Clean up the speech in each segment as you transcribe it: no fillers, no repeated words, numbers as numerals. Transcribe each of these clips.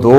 2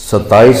27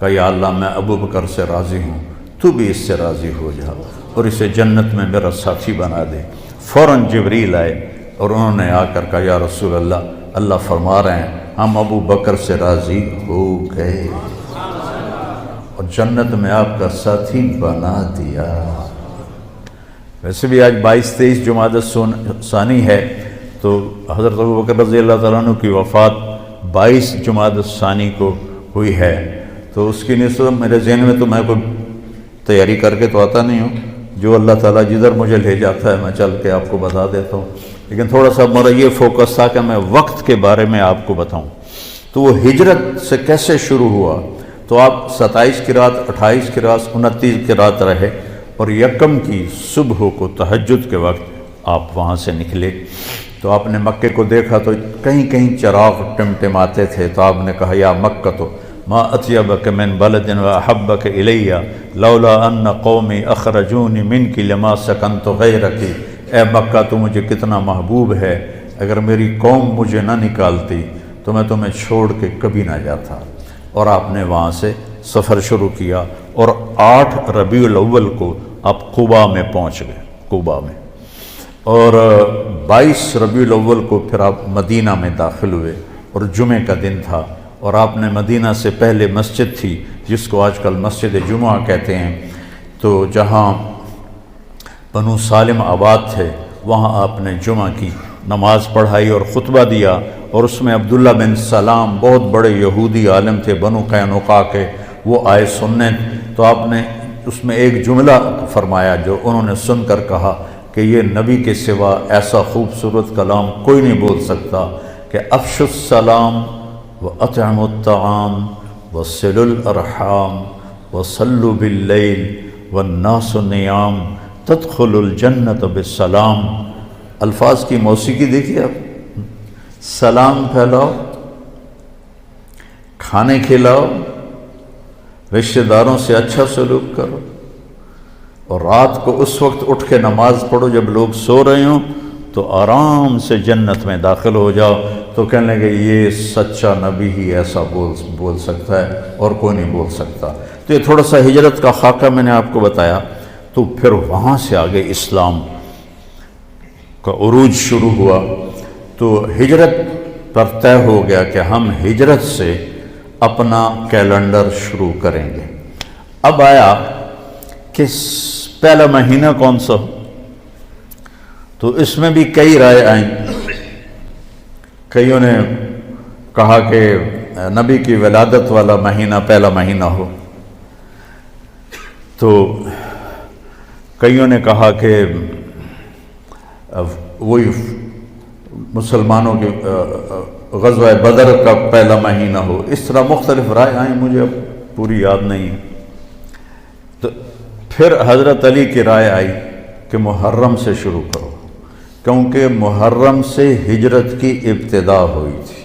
کہ یا اللہ میں ابو بکر سے راضی ہوں، تو بھی اس سے راضی ہو جا اور اسے جنت میں میرا ساتھی بنا دے۔ فوراً جبریل آئے اور انہوں نے آ کر کہا یا رسول اللہ، اللہ فرما رہے ہیں ہم ابو بکر سے راضی ہو گئے اور جنت میں آپ کا ساتھی بنا دیا۔ ویسے بھی آج 22-23 جمادی الثانی ہے، تو حضرت ابو بکر رضی اللہ تعالیٰ عنہ کی وفات 22 جمادی الثانی کو ہوئی ہے، تو اس کی نسبت میرے ذہن میں تو میں کوئی تیاری کر کے تو آتا نہیں ہوں، جو اللہ تعالیٰ جدھر مجھے لے جاتا ہے میں چل کے آپ کو بتا دیتا ہوں، لیکن تھوڑا سا میرا یہ فوکس تھا کہ میں وقت کے بارے میں آپ کو بتاؤں۔ تو وہ ہجرت سے کیسے شروع ہوا؟ تو آپ 27 کی رات، 28 کی رات، 29 کی رات رہے اور یکم کی صبح کو تہجد کے وقت آپ وہاں سے نکلے۔ تو آپ نے مکے کو دیکھا تو کہیں کہیں چراغ ٹمٹماتے تھے، تو آپ نے کہا یا مکہ تو ما اطیبک من بلد واحبک الی لولا ان قومی اخرجونی منک لما سکنت غیرک۔ اے مکہ تو مجھے کتنا محبوب ہے، اگر میری قوم مجھے نہ نکالتی تو میں تمہیں چھوڑ کے کبھی نہ جاتا۔ اور آپ نے وہاں سے سفر شروع کیا اور 8 ربیع الاول کو آپ قباء میں پہنچ گئے، قباء میں، اور 22 ربیع الاول کو پھر آپ مدینہ میں داخل ہوئے اور جمعہ کا دن تھا، اور آپ نے مدینہ سے پہلے مسجد تھی جس کو آج کل مسجد جمعہ کہتے ہیں، تو جہاں بنو سالم آباد تھے وہاں آپ نے جمعہ کی نماز پڑھائی اور خطبہ دیا، اور اس میں عبداللہ بن سلام بہت بڑے یہودی عالم تھے بنو قینقاع کے، وہ آئے سننے، تو آپ نے اس میں ایک جملہ فرمایا جو انہوں نے سن کر کہا کہ یہ نبی کے سوا ایسا خوبصورت کلام کوئی نہیں بول سکتا کہ افشوا السلام وَأَطْعِمُوا الطَّعَامَ وَصِلُوا الْأَرْحَامَ وَصَلُّوا بِاللَّيْلِ وَالنَّاسُ نِيَامٌ تَدْخُلُوا الْجَنَّةَ بِالسَّلَامِ۔ الفاظ کی موسیقی دیکھیے آپ، سلام پھیلاؤ، کھانے کھلاؤ، رشتہ داروں سے اچھا سلوک کرو، اور رات کو اس وقت اٹھ کے نماز پڑھو جب لوگ سو رہے ہوں، تو آرام سے جنت میں داخل ہو جاؤ۔ تو کہنے لگے یہ سچا نبی ہی ایسا بول سکتا ہے اور کوئی نہیں بول سکتا۔ تو یہ تھوڑا سا ہجرت کا خاکہ میں نے آپ کو بتایا، تو پھر وہاں سے آگے اسلام کا عروج شروع ہوا، تو ہجرت پر طے ہو گیا کہ ہم ہجرت سے اپنا کیلنڈر شروع کریں گے۔ اب آیا کہ پہلا مہینہ کون سا ہو، تو اس میں بھی کئی رائے آئیں۔ کئیوں نے کہا کہ نبی کی ولادت والا مہینہ پہلا مہینہ ہو، تو کئیوں نے کہا کہ وہی مسلمانوں کے غزوہ بدر کا پہلا مہینہ ہو، اس طرح مختلف رائے آئیں، مجھے اب پوری یاد نہیں ہے۔ تو پھر حضرت علی کی رائے آئی کہ محرم سے شروع کرو، کیونکہ محرم سے ہجرت کی ابتدا ہوئی تھی۔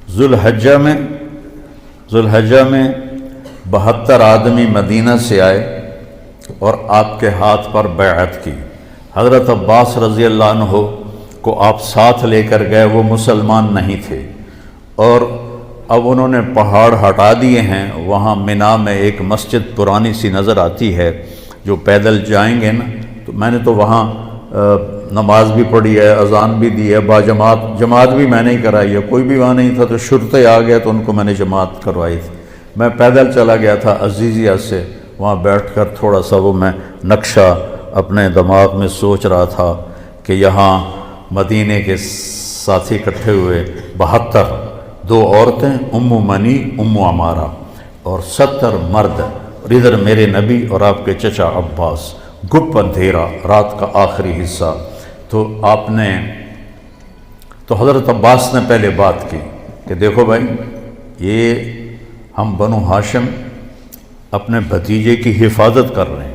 ذوالحجہ میں 72 آدمی مدینہ سے آئے اور آپ کے ہاتھ پر بیعت کی۔ حضرت عباس رضی اللہ عنہ کو آپ ساتھ لے کر گئے، وہ مسلمان نہیں تھے، اور اب انہوں نے پہاڑ ہٹا دیے ہیں، وہاں مینا میں ایک مسجد پرانی سی نظر آتی ہے، جو پیدل جائیں گے نا، تو میں نے تو وہاں نماز بھی پڑھی ہے، اذان بھی دی ہے، جماعت بھی میں نے ہی کرائی ہے، کوئی بھی وہاں نہیں تھا، تو شرطے آ گیا تو ان کو میں نے جماعت کروائی تھی۔ میں پیدل چلا گیا تھا عزیزیہ سے، وہاں بیٹھ کر تھوڑا سا وہ میں نقشہ اپنے دماغ میں سوچ رہا تھا کہ یہاں مدینے کے ساتھی اکٹھے ہوئے 72، 2 عورتیں ام منی ام عمارہ اور 70 مرد، اور ادھر میرے نبی اور آپ کے چچا عباس، گپ اندھیرا، رات کا آخری حصہ۔ تو آپ نے، تو حضرت عباس نے پہلے بات کی کہ دیکھو بھائی، یہ ہم بنو ہاشم اپنے بھتیجے کی حفاظت کر رہے ہیں،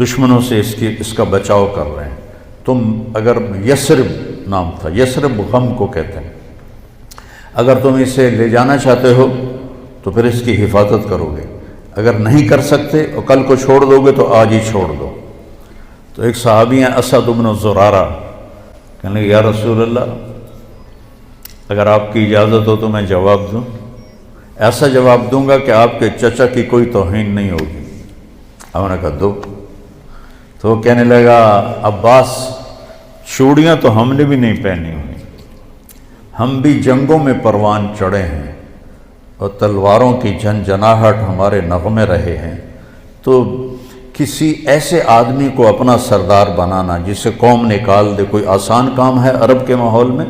دشمنوں سے اس کا بچاؤ کر رہے ہیں۔ تم اگر یثرب نام تھا، یثرب غم کو کہتے ہیں، اگر تم اسے لے جانا چاہتے ہو تو پھر اس کی حفاظت کرو گے، اگر نہیں کر سکتے اور کل کو چھوڑ دو گے تو آج ہی چھوڑ دو۔ تو ایک صحابی ہیں اسد بن زرارہ، کہنے لگے یا رسول اللہ، اگر آپ کی اجازت ہو تو میں جواب دوں۔ ایسا جواب دوں گا کہ آپ کے چچا کی کوئی توہین نہیں ہوگی۔ ہم نے کہا دو۔ تو وہ کہنے لگا عباس چوڑیاں تو ہم نے بھی نہیں پہنی ہوئی، ہم بھی جنگوں میں پروان چڑھے ہیں اور تلواروں کی جھنجھناہٹ ہمارے نغمے رہے ہیں، تو کسی ایسے آدمی کو اپنا سردار بنانا جسے قوم نکال دے کوئی آسان کام ہے عرب کے ماحول میں؟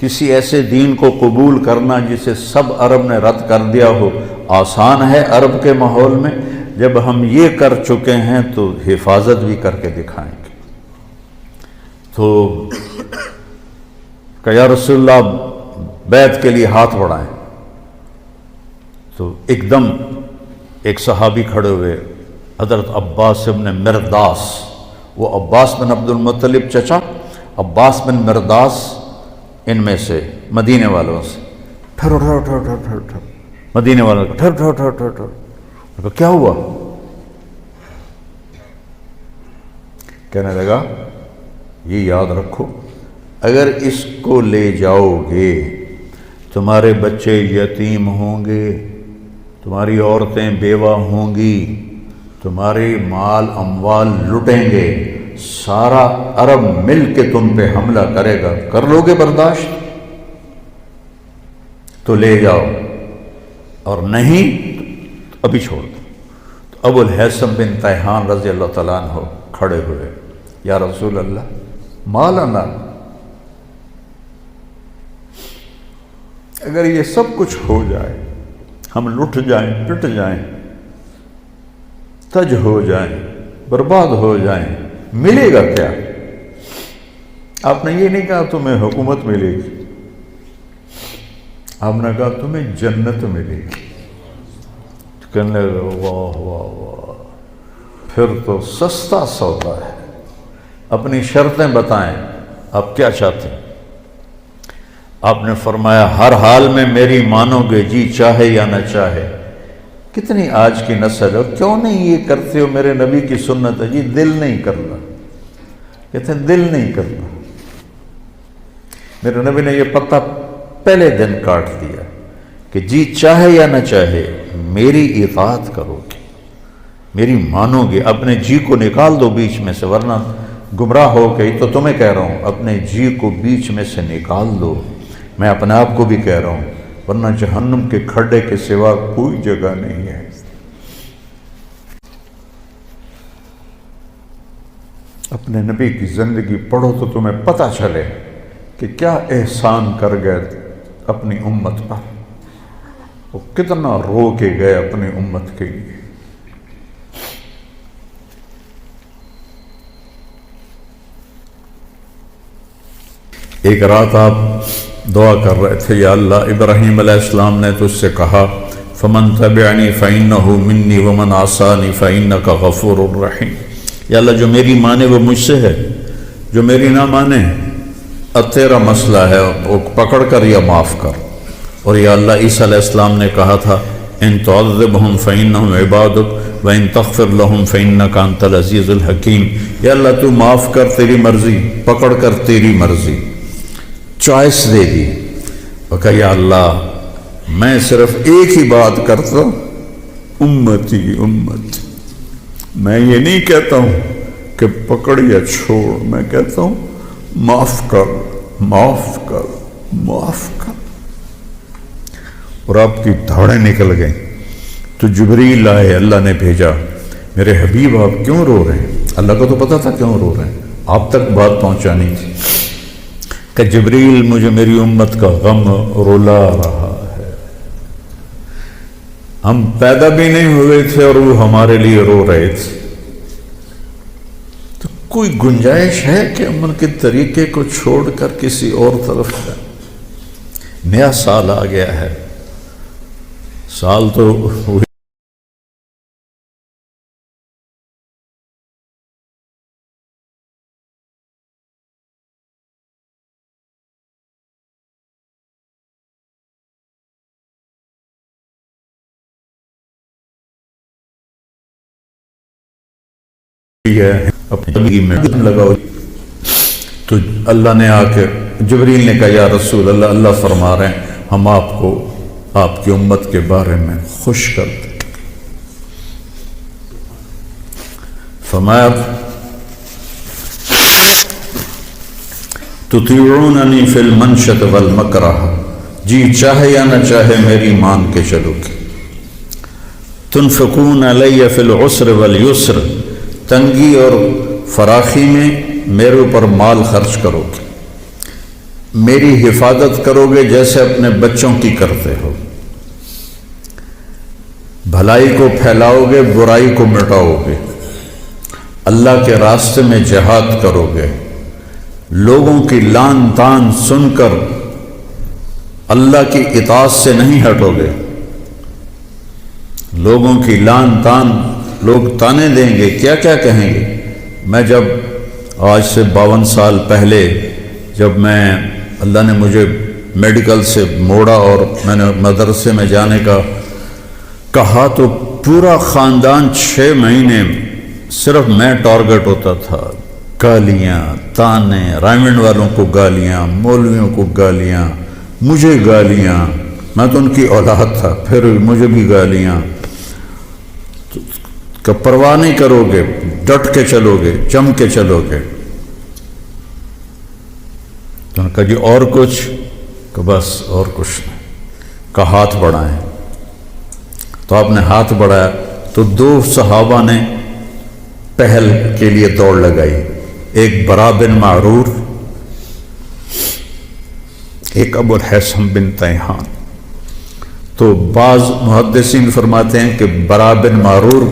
کسی ایسے دین کو قبول کرنا جسے سب عرب نے رد کر دیا ہو آسان ہے عرب کے ماحول میں؟ جب ہم یہ کر چکے ہیں تو حفاظت بھی کر کے دکھائیں گے۔ تو کہ یا رسول اللہ بیعت کے لیے ہاتھ بڑھائیں۔ تو ایک دم ایک صحابی کھڑے ہوئے، حضرت عباس بن مرداس، وہ عباس بن عبد المطلب چچا، عباس بن مرداس ان میں سے مدینے والوں سے، ٹھہرو ٹھہرو ٹھہرو ٹھہرو ٹھہرو ٹھہرو، مدینے والوں کو ٹھہرو ٹھہرو ٹھہرو ٹھہرو ٹھہرو، کیا ہوا؟ کہنے لگا یہ یاد رکھو، اگر اس کو لے جاؤ گے تمہارے بچے یتیم ہوں گے، تمہاری عورتیں بیوہ ہوں گی، تمہارے مال اموال لٹیں گے، سارا عرب مل کے تم پہ حملہ کرے گا، کر لو گے برداشت؟ تو لے جاؤ، اور نہیں تو ابھی چھوڑ دو۔ تو ابو الہیثم بن تیہان رضی اللہ تعالیٰ عنہ کھڑے ہوئے، یا رسول اللہ مالنا، اگر یہ سب کچھ ہو جائے، ہم لٹ جائیں، پٹ جائیں، تج ہو جائیں، برباد ہو جائیں، ملے گا کیا؟ آپ نے یہ نہیں کہا تمہیں حکومت ملے گی، آپ نے کہا تمہیں جنت ملے گی۔ کہنے لگا واہ واہ واہ، پھر تو سستا سودا ہے، اپنی شرطیں بتائیں، آپ کیا چاہتے ہیں؟ آپ نے فرمایا ہر حال میں میری مانو گے، جی چاہے یا نہ چاہے۔ کتنی آج کی نسل ہے، کیوں نہیں یہ کرتے ہو؟ میرے نبی کی سنت ہے، جی دل نہیں کرنا، کہتے ہیں دل نہیں کرنا۔ میرے نبی نے یہ پتہ پہلے دن کاٹ دیا کہ جی چاہے یا نہ چاہے میری اطاعت کرو گے، میری مانو گے، اپنے جی کو نکال دو بیچ میں سے، ورنہ گمراہ ہو گئی۔ تو تمہیں کہہ رہا ہوں اپنے جی کو بیچ میں سے نکال دو، میں اپنے آپ کو بھی کہہ رہا ہوں، ورنہ جہنم کے کھڈے کے سوا کوئی جگہ نہیں ہے۔ اپنے نبی کی زندگی پڑھو تو تمہیں پتہ چلے کہ کیا احسان کر گئے اپنی امت پر، وہ کتنا رو کے گئے اپنی امت کے لیے۔ ایک رات آپ دعا کر رہے تھے، یا اللہ ابراہیم علیہ السلام نے تجھ سے کہا فمن تبعنی فإنہ منی ومن عصانی فإنک غفور الرحیم، یا اللہ جو میری مانے وہ مجھ سے ہے، جو میری نہ مانے اب تیرا مسئلہ ہے، وہ پکڑ کر یا معاف کر۔ اور یا اللہ عیسیٰ علیہ السلام نے کہا تھا ان تعذبہم فإنہم عبادک وإن تغفر لہم فإنک انت العزیز الحکیم، یا اللہ تو معاف کر، تیری مرضی، پکڑ کر تیری مرضی، چوائس دے دی۔ اور کہا یا اللہ میں صرف ایک ہی بات کرتا ہوں، امتی امت، میں یہ نہیں کہتا ہوں کہ پکڑ یا چھوڑ، میں کہتا ہوں معاف کر معاف کر معاف کر۔ اور آپ کی دھاڑیں نکل گئیں۔ تو جبریل آئے، اللہ نے بھیجا، میرے حبیب آپ کیوں رو رہے ہیں؟ اللہ کو تو پتا تھا کیوں رو رہے ہیں، آپ تک بات پہنچانی تھی کہ جبریل مجھے میری امت کا غم رلا رہا ہے، ہم پیدا بھی نہیں ہوئے تھے اور وہ ہمارے لیے رو رہے تھے۔ تو کوئی گنجائش ہے کہ امن کے طریقے کو چھوڑ کر کسی اور طرف جائیں؟ نیا سال آ گیا ہے، سال تو ہوئی ہے، اپنی زندگی میں لگاؤ۔ تو اللہ نے آ کے جبریل نے کہا یا رسول اللہ، اللہ فرما رہے ہیں ہم آپ کو آپ کی امت کے بارے میں خوش کر دے۔ فرمایا تطیعوننی فی المنشط والمکرہ، جی چاہے یا نہ چاہے میری مان کے چلو گے۔ تنفقون علی فی العسر والیسر، تنگی اور فراخی میں میرے اوپر مال خرچ کرو گے، میری حفاظت کرو گے جیسے اپنے بچوں کی کرتے ہو، بھلائی کو پھیلاؤ گے، برائی کو مٹاؤ گے، اللہ کے راستے میں جہاد کرو گے، لوگوں کی لان تان سن کر اللہ کی اطاعت سے نہیں ہٹو گے۔ لوگوں کی لان تان، لوگ تانے دیں گے، کیا کیا کہیں گے۔ میں جب آج سے 52 سال پہلے جب میں اللہ نے مجھے میڈیکل سے موڑا اور میں نے مدرسے میں جانے کا کہا تو پورا خاندان 6 مہینے صرف میں ٹارگٹ ہوتا تھا، گالیاں، تانے، رائمنڈ والوں کو گالیاں، مولویوں کو گالیاں، مجھے گالیاں، میں تو ان کی اولاد تھا، پھر مجھے بھی گالیاں، کہ پرواہ نہیں کرو گے، ڈٹ کے چلو گے، جم کے چلو گے۔ تو انہوں نے کہا جی اور کچھ؟ کہ بس اور کچھ نہیں، کہ ہاتھ بڑھائیں۔ تو آپ نے ہاتھ بڑھایا تو 2 صحابہ نے پہل کے لیے دوڑ لگائی، ایک برا بن معرور، ایک ابو الحسن بن تیہان۔ تو بعض محدثین فرماتے ہیں کہ برا بن معرور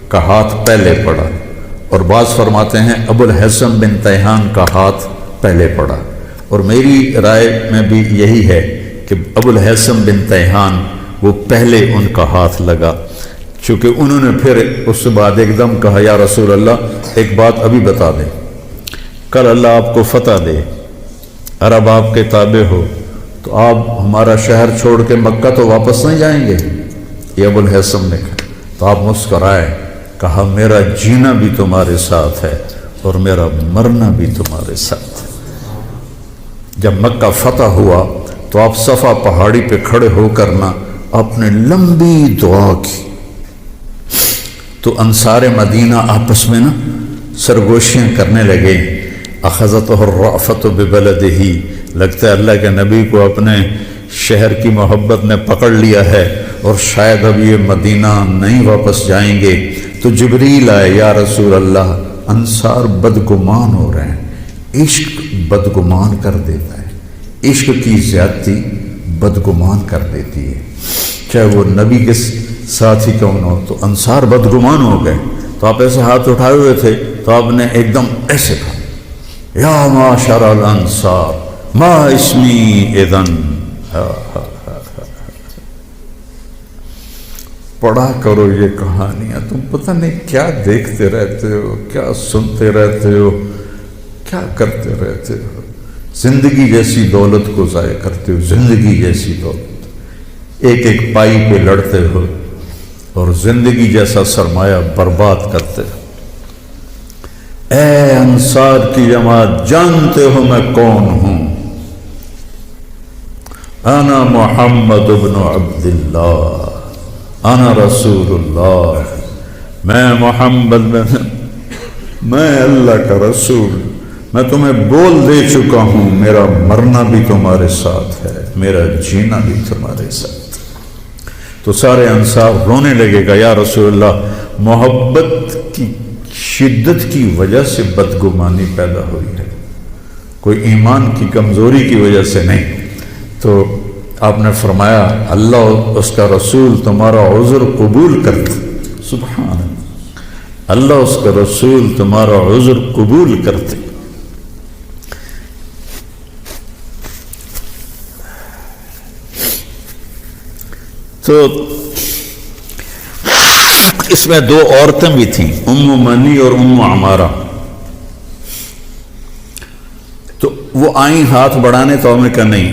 کا ہاتھ پہلے پڑا، اور بعض فرماتے ہیں ابو الحسن بن تیہان کا ہاتھ پہلے پڑا، اور میری رائے میں بھی یہی ہے کہ ابو الحسن بن تیہان وہ پہلے ان کا ہاتھ لگا، چونکہ انہوں نے پھر اس کے بعد ایک دم کہا یا رسول اللہ ایک بات ابھی بتا دیں، کل اللہ آپ کو فتح دے، عرب آپ کے تابع ہو، تو آپ ہمارا شہر چھوڑ کے مکہ تو واپس نہیں جائیں گے؟ یہ ابو الحسن نے کہا۔ تو آپ مسکرائے، کہا میرا جینا بھی تمہارے ساتھ ہے اور میرا مرنا بھی تمہارے ساتھ ہے۔ جب مکہ فتح ہوا تو آپ صفا پہاڑی پہ کھڑے ہو کر نا آپ نے لمبی دعا کی، تو انصار مدینہ آپس میں نا سرگوشیاں کرنے لگے، اخذتہ الرأفۃ ببلدہ، لگتا ہے اللہ کے نبی کو اپنے شہر کی محبت نے پکڑ لیا ہے اور شاید اب یہ مدینہ نہیں واپس جائیں گے۔ تو جبریل آئے، یا رسول اللہ انصار بدگمان ہو رہے ہیں، عشق بدگمان کر دیتا ہے، عشق کی زیادتی بدگمان کر دیتی ہے، چاہے وہ نبی کے ساتھ ہی کیوں نہ ہو۔ تو انصار بدگمان ہو گئے، تو آپ ایسے ہاتھ اٹھائے ہوئے تھے، تو آپ نے ایک دم ایسے کہا یا معاشر الانصار ما اسمی اذن۔ پڑھا کرو یہ کہانیاں، تم پتہ نہیں کیا دیکھتے رہتے ہو، کیا سنتے رہتے ہو، کیا کرتے رہتے ہو، زندگی جیسی دولت کو ضائع کرتے ہو، زندگی جیسی دولت، ایک ایک پائی پہ لڑتے ہو اور زندگی جیسا سرمایہ برباد کرتے ہو۔ اے انصار کی جماعت، جانتے ہو میں کون ہوں؟ انا محمد بن عبداللہ، انا رسول اللہ، میں محمد میں اللہ کا رسول، میں تمہیں بول دے چکا ہوں میرا مرنا بھی تمہارے ساتھ ہے، میرا جینا بھی تمہارے ساتھ۔ تو سارے انصار رونے لگے گا، یا رسول اللہ محبت کی شدت کی وجہ سے بدگمانی پیدا ہوئی ہے، کوئی ایمان کی کمزوری کی وجہ سے نہیں۔ تو آپ نے فرمایا اللہ اس کا رسول تمہارا عذر قبول کرتے، سبحان اللہ، اللہ اس کا رسول تمہارا عذر قبول کرتے۔ تو اس میں 2 عورتیں بھی تھیں، ام منی اور ام عمارہ۔ تو وہ آئیں ہاتھ بڑھانے، تو ہم نے کہا نہیں،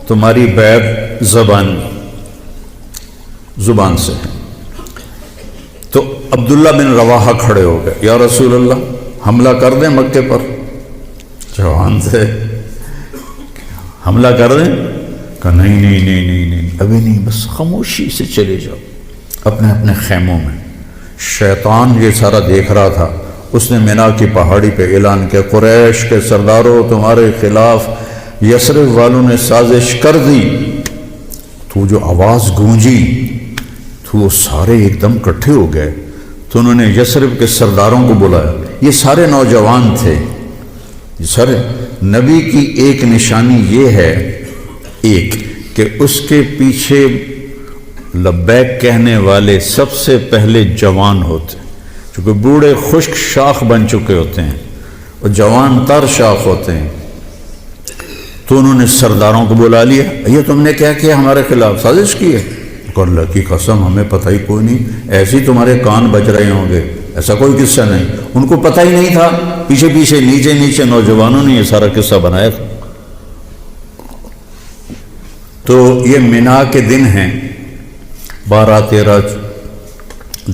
تمہاری بیعت زبان سے ہے۔ تو عبداللہ بن رواحہ کھڑے ہو گئے، یا رسول اللہ حملہ کر دیں مکے پر؟ جوان تھے، حملہ کر دیں؟ کہا نہیں نہیں نہیں نہیں نہیں ابھی نہیں، بس خاموشی سے چلے جاؤ اپنے اپنے خیموں میں۔ شیطان یہ سارا دیکھ رہا تھا، اس نے مینا کی پہاڑی پہ اعلان کیا، قریش کے سرداروں تمہارے خلاف یثرب والوں نے سازش کر دی۔ تو جو آواز گونجی تو وہ سارے ایک دم اکٹھے ہو گئے، تو انہوں نے یثرب کے سرداروں کو بلایا، یہ سارے نوجوان تھے۔ سر نبی کی ایک نشانی یہ ہے ایک کہ اس کے پیچھے لبیک کہنے والے سب سے پہلے جوان ہوتے ہیں، چونکہ بوڑھے خشک شاخ بن چکے ہوتے ہیں اور جوان تر شاخ ہوتے ہیں۔ تو انہوں نے سرداروں کو بلا لیا، یہ تم نے کیا کیا، ہمارے خلاف سازش کی ہے؟ کہ اللہ کی قسم ہمیں پتہ ہی کوئی نہیں، ایسے ہی تمہارے کان بج رہے ہوں گے، ایسا کوئی قصہ نہیں۔ ان کو پتہ ہی نہیں تھا، پیچھے پیچھے نیچے نیچے نوجوانوں نے یہ سارا قصہ بنایا تھا۔ تو یہ مینا کے دن ہیں 12 13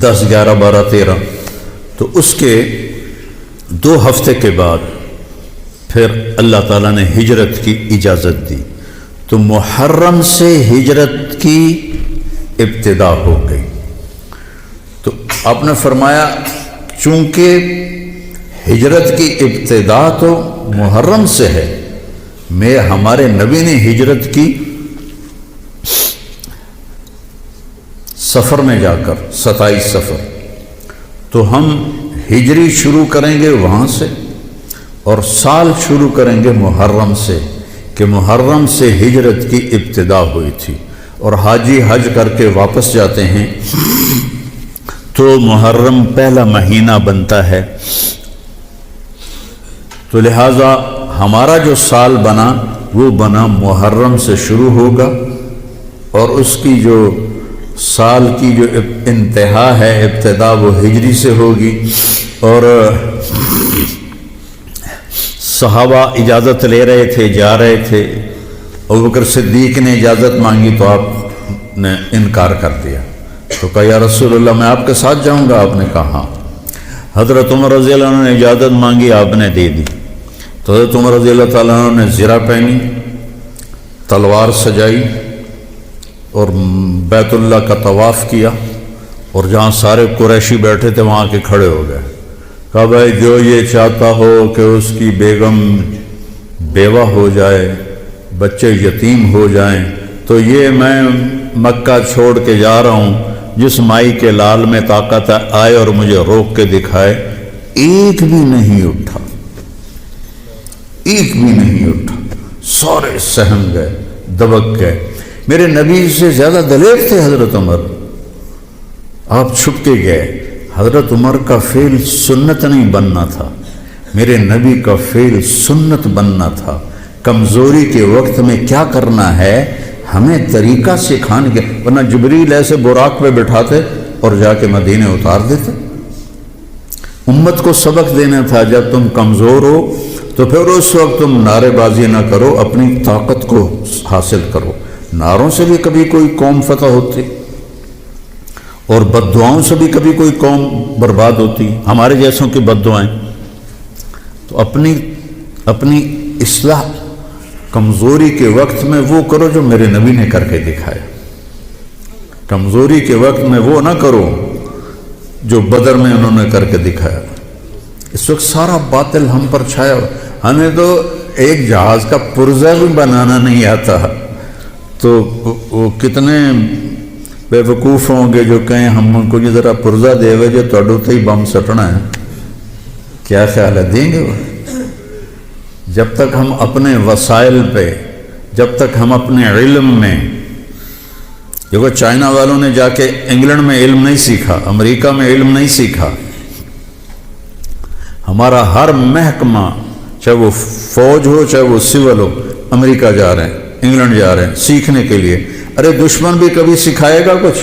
10 11 12 13، تو اس کے 2 ہفتے کے بعد پھر اللہ تعالیٰ نے ہجرت کی اجازت دی، تو محرم سے ہجرت کی ابتدا ہو گئی۔ تو آپ نے فرمایا چونکہ ہجرت کی ابتدا تو محرم سے ہے، ہمارے نبی نے ہجرت کی سفر میں جا کر 27 سفر، تو ہم ہجری شروع کریں گے وہاں سے اور سال شروع کریں گے محرم سے، کہ محرم سے ہجرت کی ابتدا ہوئی تھی، اور حاجی حج کر کے واپس جاتے ہیں تو محرم پہلا مہینہ بنتا ہے۔ تو لہٰذا ہمارا جو سال بنا وہ بنا محرم سے شروع ہوگا، اور اس کی جو سال کی جو انتہا ہے ابتدا وہ ہجری سے ہوگی۔ اور صحابہ اجازت لے رہے تھے، جا رہے تھے، ابوبکر صدیق نے اجازت مانگی تو آپ نے انکار کر دیا، تو کہا یا رسول اللہ میں آپ کے ساتھ جاؤں گا، آپ نے کہا ہاں۔ حضرت عمر رضی اللہ عنہ نے اجازت مانگی، آپ نے دے دی، تو حضرت عمر رضی اللہ تعالیٰ عنہ نے زرہ پہنی، تلوار سجائی اور بیت اللہ کا طواف کیا، اور جہاں سارے قریشی بیٹھے تھے وہاں کے کھڑے ہو گئے، کہا بھائی جو یہ چاہتا ہو کہ اس کی بیگم بیوہ ہو جائے، بچے یتیم ہو جائیں، تو یہ میں مکہ چھوڑ کے جا رہا ہوں، جس مائی کے لال میں طاقت آئے اور مجھے روک کے دکھائے۔ ایک بھی نہیں اٹھا، ایک بھی نہیں اٹھا، سارے سہم گئے، دبک گئے۔ میرے نبی سے زیادہ دلیر تھے حضرت عمر، آپ چھپ کے گئے۔ حضرت عمر کا فعل سنت نہیں بننا تھا، میرے نبی کا فعل سنت بننا تھا۔ کمزوری کے وقت میں کیا کرنا ہے ہمیں طریقہ سکھانے کے، ورنہ جبریل ایسے براق پہ بٹھاتے اور جا کے مدینے اتار دیتے۔ امت کو سبق دینا تھا، جب تم کمزور ہو تو پھر اس وقت تم نعرے بازی نہ کرو، اپنی طاقت کو حاصل کرو۔ نعروں سے بھی کبھی کوئی قوم فتح ہوتی، اور بد دعاؤں سے بھی کبھی کوئی قوم برباد ہوتی، ہمارے جیسوں کی بد دعائیں۔ تو اپنی اصلاح کمزوری کے وقت میں وہ کرو جو میرے نبی نے کر کے دکھایا، کمزوری کے وقت میں وہ نہ کرو جو بدر میں انہوں نے کر کے دکھایا۔ اس وقت سارا باطل ہم پر چھایا، ہمیں تو ایک جہاز کا پرزہ بھی بنانا نہیں آتا، تو وہ کتنے بے وقوف ہوں گے جو کہیں ہم ان کو جو ذرا پرزہ دے ہوئے جو توڑو تے ہی بم سٹنا ہے، کیا خیال ہے دیں گے وہ؟ جب تک ہم اپنے وسائل پہ، جب تک ہم اپنے علم میں، دیکھو چائنا والوں نے جا کے انگلینڈ میں علم نہیں سیکھا، امریکہ میں علم نہیں سیکھا، ہمارا ہر محکمہ چاہے وہ فوج ہو چاہے وہ سول ہو، امریکہ جا رہے ہیں، انگلینڈ جا رہے ہیں سیکھنے کے لیے۔ ارے دشمن بھی کبھی سکھائے گا کچھ؟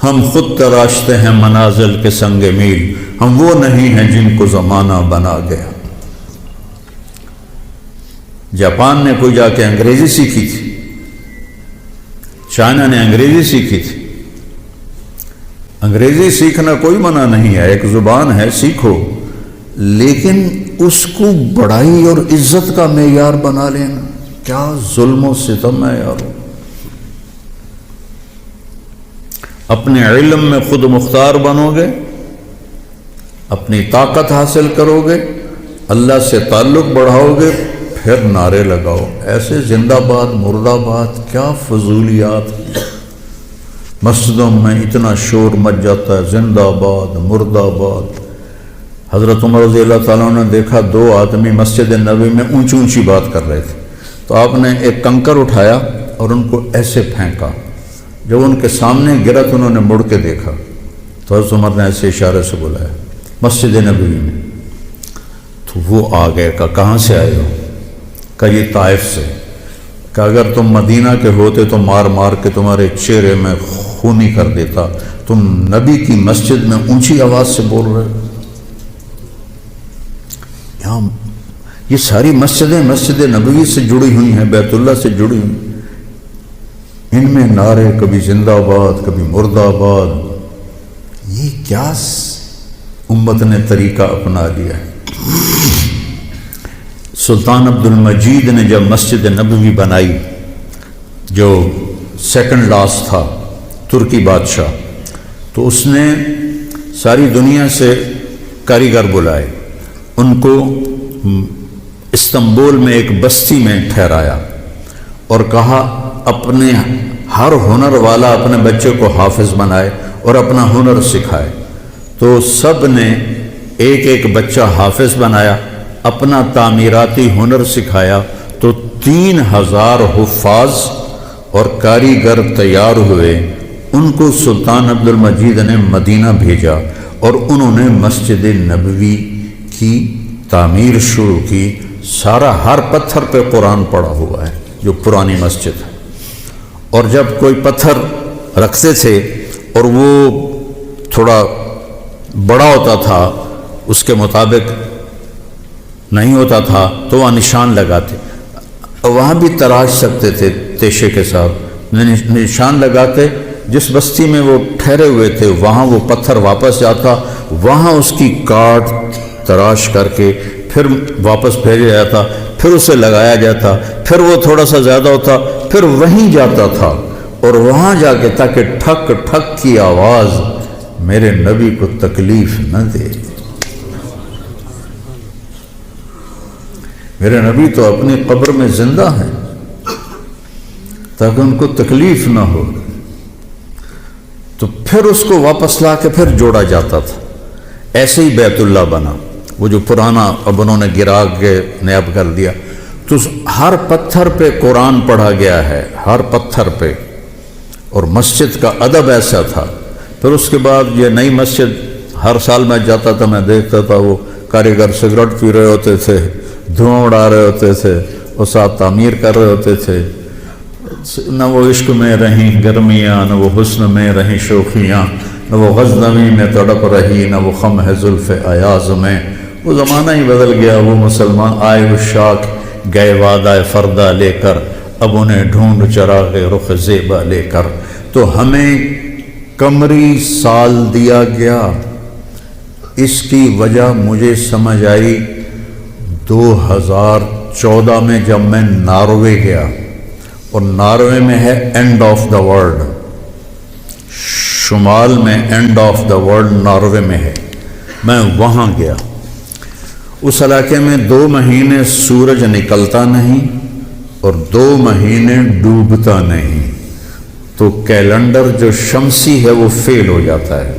ہم خود تراشتے ہیں منازل کے سنگ میل، ہم وہ نہیں ہیں جن کو زمانہ بنا گیا۔ جاپان نے کوئی جا کے انگریزی سیکھی تھی، چائنا نے انگریزی سیکھی تھی۔ انگریزی سیکھنا کوئی منع نہیں ہے، ایک زبان ہے، سیکھو، لیکن اس کو بڑائی اور عزت کا معیار بنا لینا۔ کیا ظلم و ستم ہے یار. اپنے علم میں خود مختار بنو گے، اپنی طاقت حاصل کرو گے، اللہ سے تعلق بڑھاؤ گے، پھر نعرے لگاؤ. ایسے زندہ باد مرد آباد کیا فضولیات. مسجدوں میں اتنا شور مچ جاتا ہے، زندہ باد مرد آباد. حضرت عمر رضی اللہ تعالیٰ نے دیکھا 2 آدمی مسجد نبوی میں اونچی اونچی بات کر رہے تھے، تو آپ نے ایک کنکر اٹھایا اور ان کو ایسے پھینکا. جب ان کے سامنے گرا تو انہوں نے مڑ کے دیکھا تو حضرت عمر نے ایسے اشارے سے بلایا مسجد نبوی میں. تو وہ آ گئے. کہاں سے آئے ہو؟ کہ یہ طائف سے. کہ اگر تم مدینہ کے ہوتے تو مار مار کے تمہارے چہرے میں خونی کر دیتا. تم نبی کی مسجد میں اونچی آواز سے بول رہے ہو. یہاں یہ ساری مسجدیں مسجد نبوی سے جڑی ہوئی ہیں، بیت اللہ سے جڑی ہوئی. ان میں نعرے کبھی زندہ آباد کبھی مرد آباد. یہ کیا امت نے طریقہ اپنا لیا ہے. سلطان عبد المجید نے جب مسجد نبوی بنائی، جو سیکنڈ لاسٹ تھا ترکی بادشاہ، تو اس نے ساری دنیا سے کاریگر بلائے. ان کو استنبول میں ایک بستی میں ٹھہرایا اور کہا اپنے ہر ہنر والا اپنے بچے کو حافظ بنائے اور اپنا ہنر سکھائے. تو سب نے ایک ایک بچہ حافظ بنایا، اپنا تعمیراتی ہنر سکھایا. تو 3000 حفاظ اور کاریگر تیار ہوئے. ان کو سلطان عبد المجید نے مدینہ بھیجا اور انہوں نے مسجد نبوی کی تعمیر شروع کی. سارا ہر پتھر پہ قرآن پڑا ہوا ہے جو پرانی مسجد ہے. اور جب کوئی پتھر رکھتے تھے اور وہ تھوڑا بڑا ہوتا تھا، اس کے مطابق نہیں ہوتا تھا، تو وہاں نشان لگاتے. وہاں بھی تراش سکتے تھے تیشے کے ساتھ، نشان لگاتے. جس بستی میں وہ ٹھہرے ہوئے تھے وہاں وہ پتھر واپس جاتا، وہاں اس کی کاٹ تراش کر کے پھر واپس بھیجا جاتا، پھر اسے لگایا جاتا، پھر وہ تھوڑا سا زیادہ ہوتا، پھر وہیں جاتا تھا اور وہاں جا کے تاکہ ٹھک ٹھک کی آواز میرے نبی کو تکلیف نہ دے. میرے نبی تو اپنی قبر میں زندہ ہیں تاکہ ان کو تکلیف نہ ہو. تو پھر اس کو واپس لا کے پھر جوڑا جاتا تھا. ایسے ہی بیت اللہ بنا، وہ جو پرانا اب انہوں نے گرا کے نیاب کر دیا. تو ہر پتھر پہ قرآن پڑھا گیا ہے، ہر پتھر پہ. اور مسجد کا ادب ایسا تھا. پھر اس کے بعد یہ نئی مسجد، ہر سال میں جاتا تھا، میں دیکھتا تھا وہ کاریگر سگریٹ پی رہے ہوتے تھے، دھواں اڑا رہے ہوتے تھے اور ساتھ تعمیر کر رہے ہوتے تھے. نہ وہ عشق میں رہیں گرمیاں، نہ وہ حسن میں رہیں شوخیاں، نہ وہ غزنوی میں تڑپ رہی، نہ وہ خم ہے زلف ایاز میں. وہ زمانہ ہی بدل گیا. وہ مسلمان آئے عشاق گئے وعدہ فردہ لے کر، اب انہیں ڈھونڈ چراغ رخ زیبا لے کر. تو ہمیں قمری سال دیا گیا. اس کی وجہ مجھے سمجھ آئی 2014 میں جب میں ناروے گیا، اور ناروے میں ہے اینڈ آف دا ورلڈ، شمال میں and of the world Norway میں ہے. میں وہاں گیا. اس علاقے میں 2 مہینے سورج نکلتا نہیں اور 2 مہینے ڈوبتا نہیں. تو کیلنڈر جو شمسی ہے وہ فیل ہو جاتا ہے.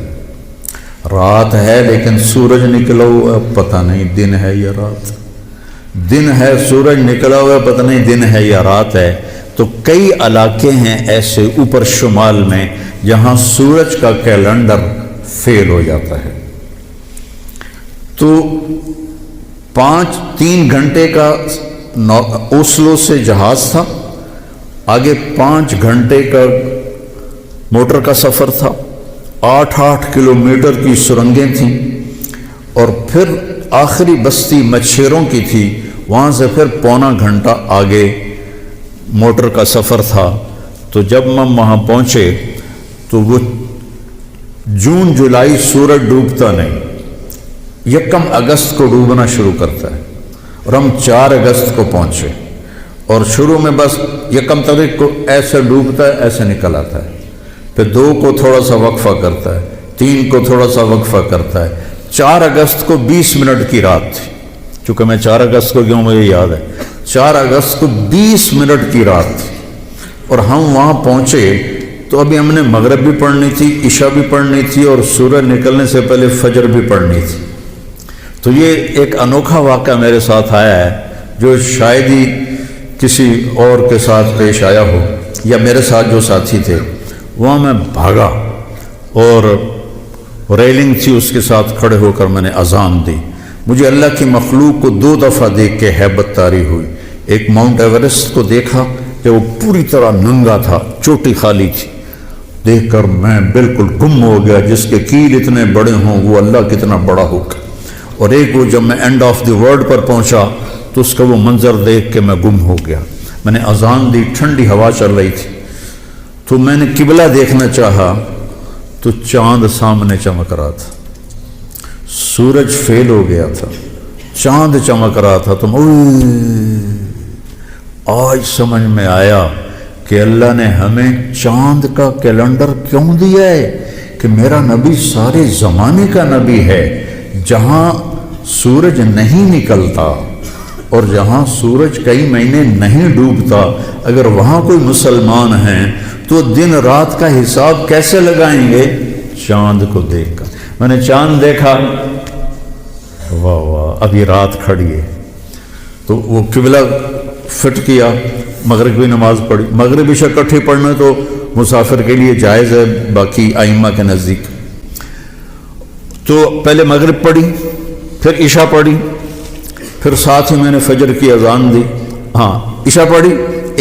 رات ہے لیکن سورج نکلا ہوا پتہ نہیں دن ہے یا رات. دن ہے سورج نکلا ہوا پتہ نہیں دن ہے یا رات ہے. تو کئی علاقے ہیں ایسے اوپر شمال میں جہاں سورج کا کیلنڈر فیل ہو جاتا ہے. تو 3 گھنٹے کا اوسلو سے جہاز تھا، آگے 5 گھنٹے کا موٹر کا سفر تھا، 8 کلومیٹر کی سرنگیں تھیں، اور پھر آخری بستی مچھیروں کی تھی، وہاں سے پھر 1.25 گھنٹہ آگے موٹر کا سفر تھا. تو جب ہم وہاں پہنچے تو وہ جون جولائی سورج ڈوبتا نہیں، 1 اگست کو ڈوبنا شروع کرتا ہے، اور ہم 4 اگست کو پہنچے. اور شروع میں بس یکم طریق کو ایسے ڈوبتا ہے، ایسے نکل آتا ہے، پھر 2 کو تھوڑا سا وقفہ کرتا ہے، 3 کو تھوڑا سا وقفہ کرتا ہے۔ 4 اگست کو 20 منٹ کی رات تھی، چونکہ میں 4 اگست کو گیا ہوں، مجھے یاد ہے 4 اگست کو 20 منٹ کی رات تھی، اور ہم وہاں پہنچے تو ابھی ہم نے مغرب بھی پڑھنی تھی، عشاء بھی پڑھنی تھی، اور سورج نکلنے سے پہلے فجر بھی پڑھنی تھی۔ تو یہ ایک انوکھا واقعہ میرے ساتھ آیا ہے جو شاید ہی کسی اور کے ساتھ پیش آیا ہو، یا میرے ساتھ جو ساتھی تھے وہاں میں بھاگا، اور ریلنگ تھی اس کے ساتھ کھڑے ہو کر میں نے اذان دی۔ مجھے اللہ کی مخلوق کو 2 دفعہ دیکھ کے ہیبت طاری ہوئی۔ ایک ماؤنٹ ایورسٹ کو دیکھا کہ وہ پوری طرح ننگا تھا، چوٹی خالی تھی، دیکھ کر میں بالکل گم ہو گیا، جس کے کیل اتنے بڑے ہوں وہ اللہ کتنا بڑا ہوگا۔ اور ایک وہ جب میں اینڈ آف دی ورلڈ پر پہنچا تو اس کا وہ منظر دیکھ کے میں گم ہو گیا۔ میں نے اذان دی، ٹھنڈی ہوا چل رہی تھی، تو میں نے قبلہ دیکھنا چاہا تو چاند سامنے چمک رہا تھا، سورج فیل ہو گیا تھا، چاند چمک رہا تھا۔ تو آج سمجھ میں آیا کہ اللہ نے ہمیں چاند کا کیلنڈر کیوں دیا ہے، کہ میرا نبی سارے زمانے کا نبی ہے۔ جہاں سورج نہیں نکلتا اور جہاں سورج کئی مہینے نہیں ڈوبتا، اگر وہاں کوئی مسلمان ہیں تو دن رات کا حساب کیسے لگائیں گے؟ چاند کو دیکھ کر۔ میں نے چاند دیکھا، واہ واہ، ابھی رات کھڑی ہے، تو وہ قبلہ فٹ کیا، مغرب کی نماز پڑھی۔ مغرب عشاء اکٹھے پڑھنا تو مسافر کے لیے جائز ہے باقی ائمہ کے نزدیک۔ تو پہلے مغرب پڑھی، پھر عشاء پڑھی، پھر ساتھ ہی میں نے فجر کی اذان دی۔ ہاں عشاء پڑھی،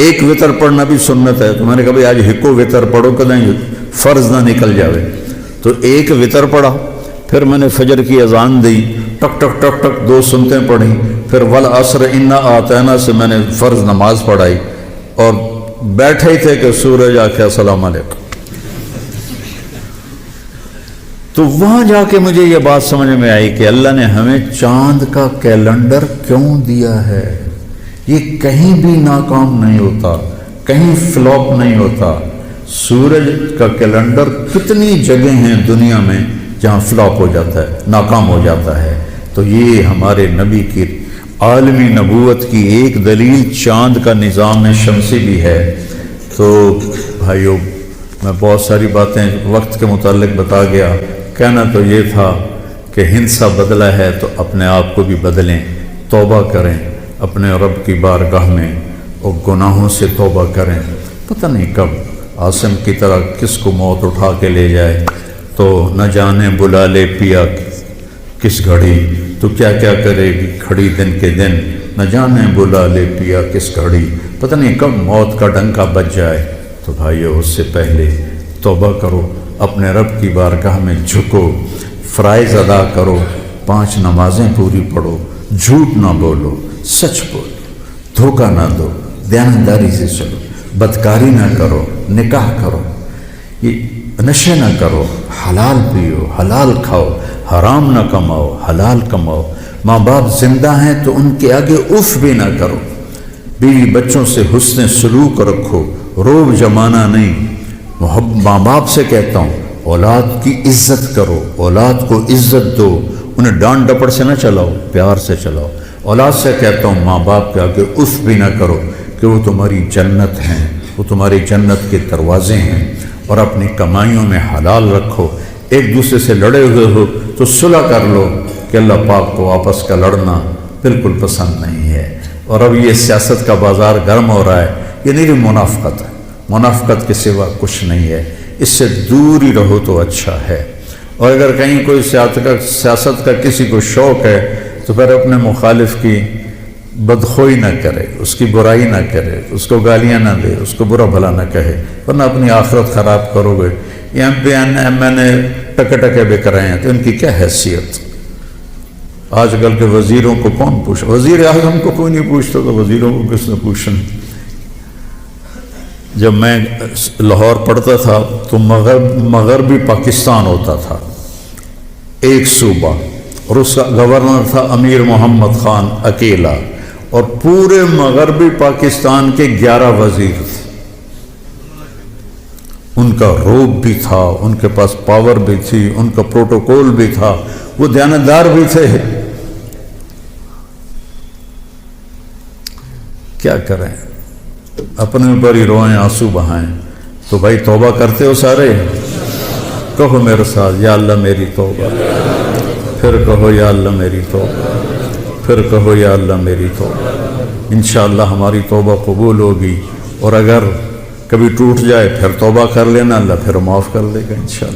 ایک وطر پڑھنا بھی سنت ہے، تو میں نے کہا بھائی آج ہکو وطر پڑھو کدیں فرض نہ نکل جاوے، تو ایک وطر پڑھا۔ پھر میں نے فجر کی اذان دی، ٹک ٹک ٹک ٹک 2 سنتیں پڑھیں، پھر والعصر انا اعطینا سے میں نے فرض نماز پڑھائی، اور بیٹھے ہی تھے کہ سورج آکھے السلام علیکم۔ تو وہاں جا کے مجھے یہ بات سمجھ میں آئی کہ اللہ نے ہمیں چاند کا کیلنڈر کیوں دیا ہے۔ یہ کہیں بھی ناکام نہیں ہوتا، کہیں فلاپ نہیں ہوتا۔ سورج کا کیلنڈر کتنی جگہ ہیں دنیا میں جہاں فلاپ ہو جاتا ہے، ناکام ہو جاتا ہے۔ تو یہ ہمارے نبی کی عالمی نبوت کی ایک دلیل چاند کا نظام شمسی بھی ہے۔ تو بھائیو، میں بہت ساری باتیں وقت کے متعلق بتا گیا، کہنا تو یہ تھا کہ ہندسہ بدلا ہے تو اپنے آپ کو بھی بدلیں، توبہ کریں اپنے رب کی بارگاہ میں، اور گناہوں سے توبہ کریں۔ پتہ نہیں کب عاصم کی طرح کس کو موت اٹھا کے لے جائے، تو نہ جانے بلا لے پیا کس گھڑی، تو کیا کیا کرے گی کھڑی دن کے دن، نہ جانے بلا لے پیا کس گھڑی، پتہ نہیں کب موت کا ڈنکا بج جائے۔ تو بھائیو، اس سے پہلے توبہ کرو، اپنے رب کی بارگاہ میں جھکو، فرائض ادا کرو، 5 نمازیں پوری پڑھو، جھوٹ نہ بولو، سچ بولو، دھوکہ نہ دو، دیانتداری سے چلو، بدکاری نہ کرو، نکاح کرو، یہ نشے نہ کرو، حلال پیو، حلال کھاؤ، حرام نہ کماؤ، حلال کماؤ۔ ماں باپ زندہ ہیں تو ان کے آگے اف بھی نہ کرو، بیوی بچوں سے حسن سلوک رکھو، روب جمانا نہیں۔ ماں باپ سے کہتا ہوں اولاد کی عزت کرو، اولاد کو عزت دو، انہیں ڈانٹ ڈپٹ سے نہ چلاؤ، پیار سے چلاؤ۔ اولاد سے کہتا ہوں ماں باپ کے آگے اف بھی نہ کرو، کہ وہ تمہاری جنت ہیں، وہ تمہاری جنت کے دروازے ہیں، اور اپنی کمائیوں میں حلال رکھو۔ ایک دوسرے سے لڑے ہوئے ہو تو صلح کر لو، کہ اللہ پاک کو آپس کا لڑنا بالکل پسند نہیں ہے۔ اور اب یہ سیاست کا بازار گرم ہو رہا ہے، یہ نہیں منافقت ہے، منافقت کے سوا کچھ نہیں ہے، اس سے دور ہی رہو تو اچھا ہے۔ اور اگر کہیں کوئی سیاست کا کسی کو شوق ہے تو پھر اپنے مخالف کی بدخوئی نہ کرے، اس کی برائی نہ کرے، اس کو گالیاں نہ دے، اس کو برا بھلا نہ کہے، ورنہ اپنی آخرت خراب کرو گے۔ یہ M P M L A ٹکے ٹکے بک رہے ہیں تو ان کی کیا حیثیت؟ آج کل کے وزیروں کو کون پوچھا؟ وزیر اعظم کو کوئی نہیں پوچھتا تو وزیروں کو کس نے پوچھنا؟ جب میں لاہور پڑھتا تھا تو مغربی پاکستان ہوتا تھا ایک صوبہ، اور اس کا گورنر تھا امیر محمد خان اکیلا، اور پورے مغربی پاکستان کے 11 وزیر تھے. ان کا روب بھی تھا، ان کے پاس پاور بھی تھی، ان کا پروٹوکول بھی تھا، وہ دیانتدار بھی تھے. کیا کریں، اپنے اوپر ہی روئیں، آنسو بہائیں. تو بھائی توبہ کرتے ہو سارے؟ کہو میرے ساتھ، یا اللہ میری توبہ. پھر کہو یا اللہ میری توبہ. پھر کہو یا اللہ میری توبہ. انشاءاللہ ہماری توبہ قبول ہوگی، اور اگر کبھی ٹوٹ جائے پھر توبہ کر لینا، اللہ پھر معاف کر دے گا انشاءاللہ.